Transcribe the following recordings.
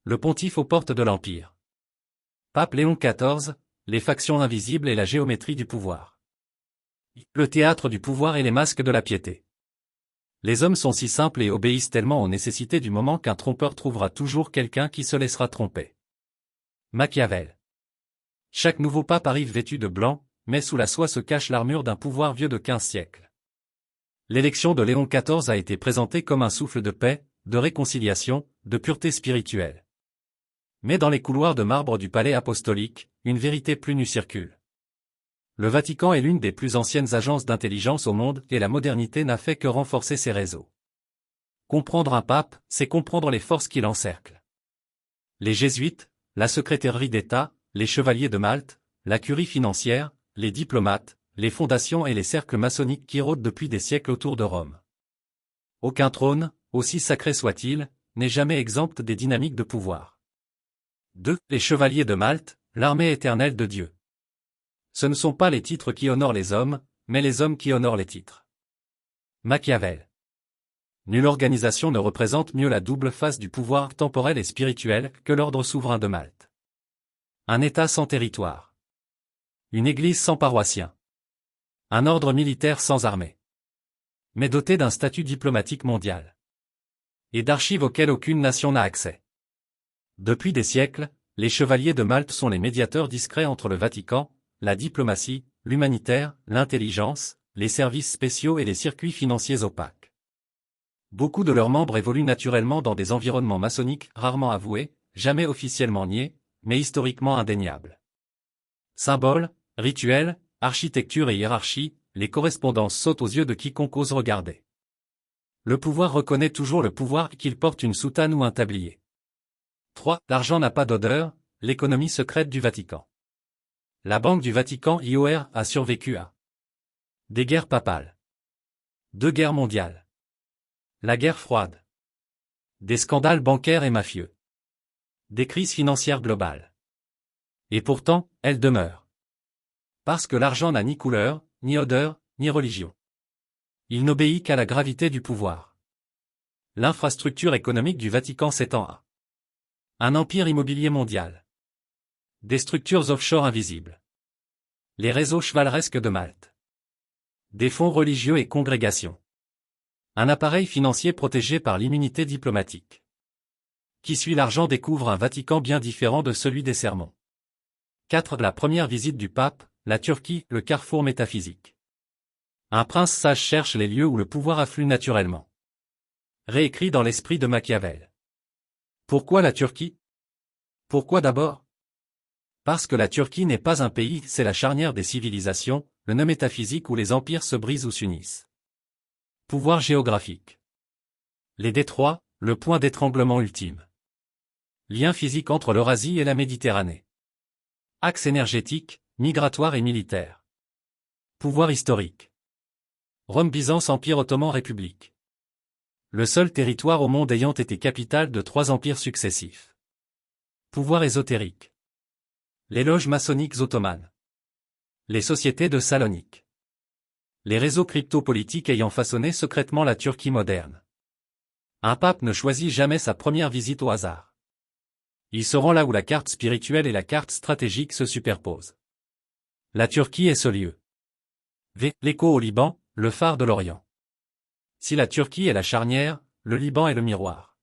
Le pontife aux portes de l'Empire. Pape Léon XIV, les factions invisibles et la géométrie du pouvoir. Le théâtre du pouvoir et les masques de la piété. Les hommes sont si simples et obéissent tellement aux nécessités du moment qu'un trompeur trouvera toujours quelqu'un qui se laissera tromper. Machiavel. Chaque nouveau pape arrive vêtu de blanc, mais sous la soie se cache l'armure d'un pouvoir vieux de 15 siècles. L'élection de Léon XIV a été présentée comme un souffle de paix, de réconciliation, de pureté spirituelle. Mais dans les couloirs de marbre du palais apostolique, une vérité plus nue circule. Le Vatican est l'une des plus anciennes agences d'intelligence au monde et la modernité n'a fait que renforcer ses réseaux. Comprendre un pape, c'est comprendre les forces qui l'encerclent. Les jésuites, la secrétairerie d'État, les chevaliers de Malte, la curie financière, les diplomates, les fondations et les cercles maçonniques qui rôdent depuis des siècles autour de Rome. Aucun trône, aussi sacré soit-il, n'est jamais exempt des dynamiques de pouvoir. 2. Les chevaliers de Malte, l'armée éternelle de Dieu. Ce ne sont pas les titres qui honorent les hommes, mais les hommes qui honorent les titres. Machiavel. Nulle organisation ne représente mieux la double face du pouvoir temporel et spirituel que l'ordre souverain de Malte. Un État sans territoire. Une église sans paroissiens. Un ordre militaire sans armée. Mais doté d'un statut diplomatique mondial. Et d'archives auxquelles aucune nation n'a accès. Depuis des siècles, les chevaliers de Malte sont les médiateurs discrets entre le Vatican, la diplomatie, l'humanitaire, l'intelligence, les services spéciaux et les circuits financiers opaques. Beaucoup de leurs membres évoluent naturellement dans des environnements maçonniques rarement avoués, jamais officiellement niés, mais historiquement indéniables. Symboles, rituels, architecture et hiérarchie, les correspondances sautent aux yeux de quiconque ose regarder. Le pouvoir reconnaît toujours le pouvoir qu'il porte une soutane ou un tablier. 3. L'argent n'a pas d'odeur, l'économie secrète du Vatican. La Banque du Vatican IOR a survécu à des guerres papales, 2 guerres mondiales, la guerre froide, des scandales bancaires et mafieux, des crises financières globales. Et pourtant, elle demeure. Parce que l'argent n'a ni couleur, ni odeur, ni religion. Il n'obéit qu'à la gravité du pouvoir. L'infrastructure économique du Vatican s'étend à un empire immobilier mondial. Des structures offshore invisibles. Les réseaux chevaleresques de Malte. Des fonds religieux et congrégations. Un appareil financier protégé par l'immunité diplomatique. Qui suit l'argent découvre un Vatican bien différent de celui des sermons. 4. La première visite du pape, la Turquie, le carrefour métaphysique. Un prince sage cherche les lieux où le pouvoir afflue naturellement. Réécrit dans l'esprit de Machiavel. Pourquoi la Turquie? Pourquoi d'abord? Parce que la Turquie n'est pas un pays, c'est la charnière des civilisations, le nœud métaphysique où les empires se brisent ou s'unissent. Pouvoir géographique. Les détroits, le point d'étranglement ultime. Lien physique entre l'Eurasie et la Méditerranée. Axe énergétique, migratoire et militaire. Pouvoir historique. Rome-Byzance Empire ottoman République. Le seul territoire au monde ayant été capitale de 3 empires successifs. Pouvoir ésotérique. Les loges maçonniques ottomanes. Les sociétés de Salonique. Les réseaux crypto-politiques ayant façonné secrètement la Turquie moderne. Un pape ne choisit jamais sa première visite au hasard. Il se rend là où la carte spirituelle et la carte stratégique se superposent. La Turquie est ce lieu. L'écho au Liban, le phare de l'Orient. Si la Turquie est la charnière, le Liban est le miroir.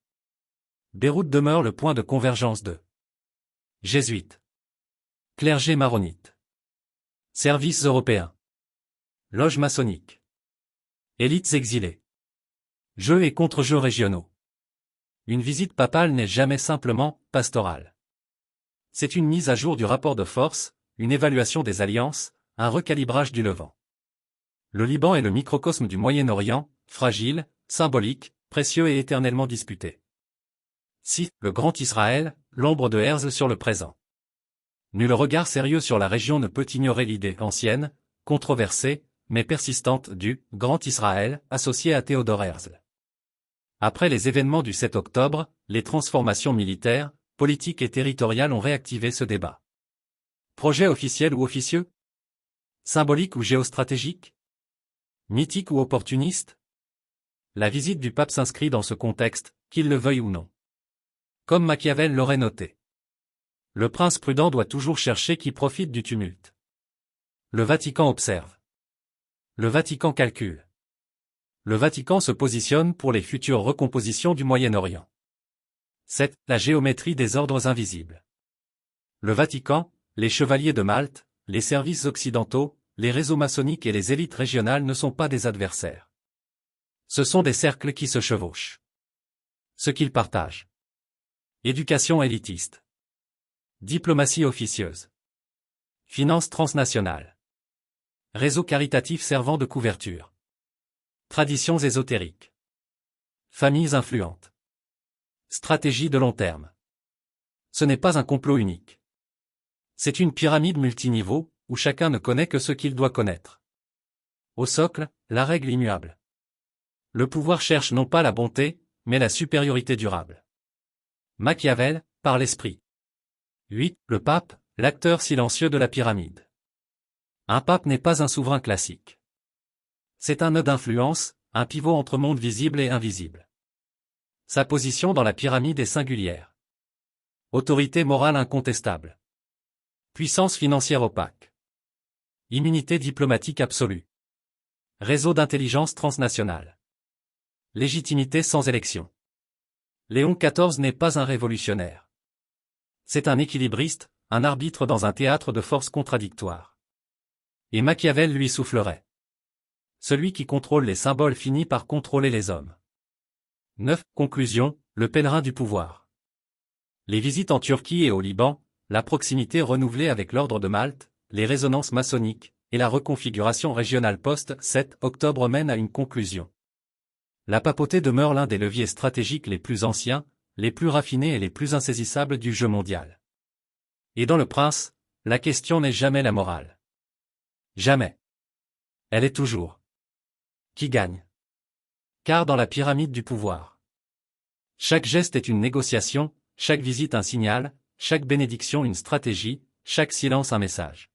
Beyrouth demeure le point de convergence de jésuites. Clergé maronite. Services européens. Loges maçonniques. Élites exilées. Jeux et contre-jeux régionaux. Une visite papale n'est jamais simplement pastorale. C'est une mise à jour du rapport de force, une évaluation des alliances, un recalibrage du Levant. Le Liban est le microcosme du Moyen-Orient, fragile, symbolique, précieux et éternellement disputé. 6. Le Grand Israël, l'ombre de Herzl sur le présent. Nul regard sérieux sur la région ne peut ignorer l'idée ancienne, controversée, mais persistante du Grand Israël, associé à Theodor Herzl. Après les événements du 7 octobre, les transformations militaires, politiques et territoriales ont réactivé ce débat. Projet officiel ou officieux? Symbolique ou géostratégique? Mythique ou opportuniste? La visite du pape s'inscrit dans ce contexte, qu'il le veuille ou non. Comme Machiavel l'aurait noté. Le prince prudent doit toujours chercher qui profite du tumulte. Le Vatican observe. Le Vatican calcule. Le Vatican se positionne pour les futures recompositions du Moyen-Orient. 7. La géométrie des ordres invisibles. Le Vatican, les chevaliers de Malte, les services occidentaux, les réseaux maçonniques et les élites régionales ne sont pas des adversaires. Ce sont des cercles qui se chevauchent. Ce qu'ils partagent. Éducation élitiste. Diplomatie officieuse. Finances transnationales. Réseau caritatif servant de couverture. Traditions ésotériques. Familles influentes. Stratégie de long terme. Ce n'est pas un complot unique. C'est une pyramide multiniveau, où chacun ne connaît que ce qu'il doit connaître. Au socle, la règle immuable. Le pouvoir cherche non pas la bonté, mais la supériorité durable. Machiavel, par l'esprit. 8. Le pape, l'acteur silencieux de la pyramide. Un pape n'est pas un souverain classique. C'est un nœud d'influence, un pivot entre monde visible et invisible. Sa position dans la pyramide est singulière. Autorité morale incontestable. Puissance financière opaque. Immunité diplomatique absolue. Réseau d'intelligence transnationale. Légitimité sans élection. Léon XIV n'est pas un révolutionnaire. C'est un équilibriste, un arbitre dans un théâtre de forces contradictoires. Et Machiavel lui soufflerait. Celui qui contrôle les symboles finit par contrôler les hommes. 9. Conclusion, le pèlerin du pouvoir. Les visites en Turquie et au Liban, la proximité renouvelée avec l'ordre de Malte, les résonances maçonniques, et la reconfiguration régionale post-7 octobre mènent à une conclusion. La papauté demeure l'un des leviers stratégiques les plus anciens, les plus raffinés et les plus insaisissables du jeu mondial. Et dans le prince, la question n'est jamais la morale. Jamais. Elle est toujours. Qui gagne? Car dans la pyramide du pouvoir, chaque geste est une négociation, chaque visite un signal, chaque bénédiction une stratégie, chaque silence un message.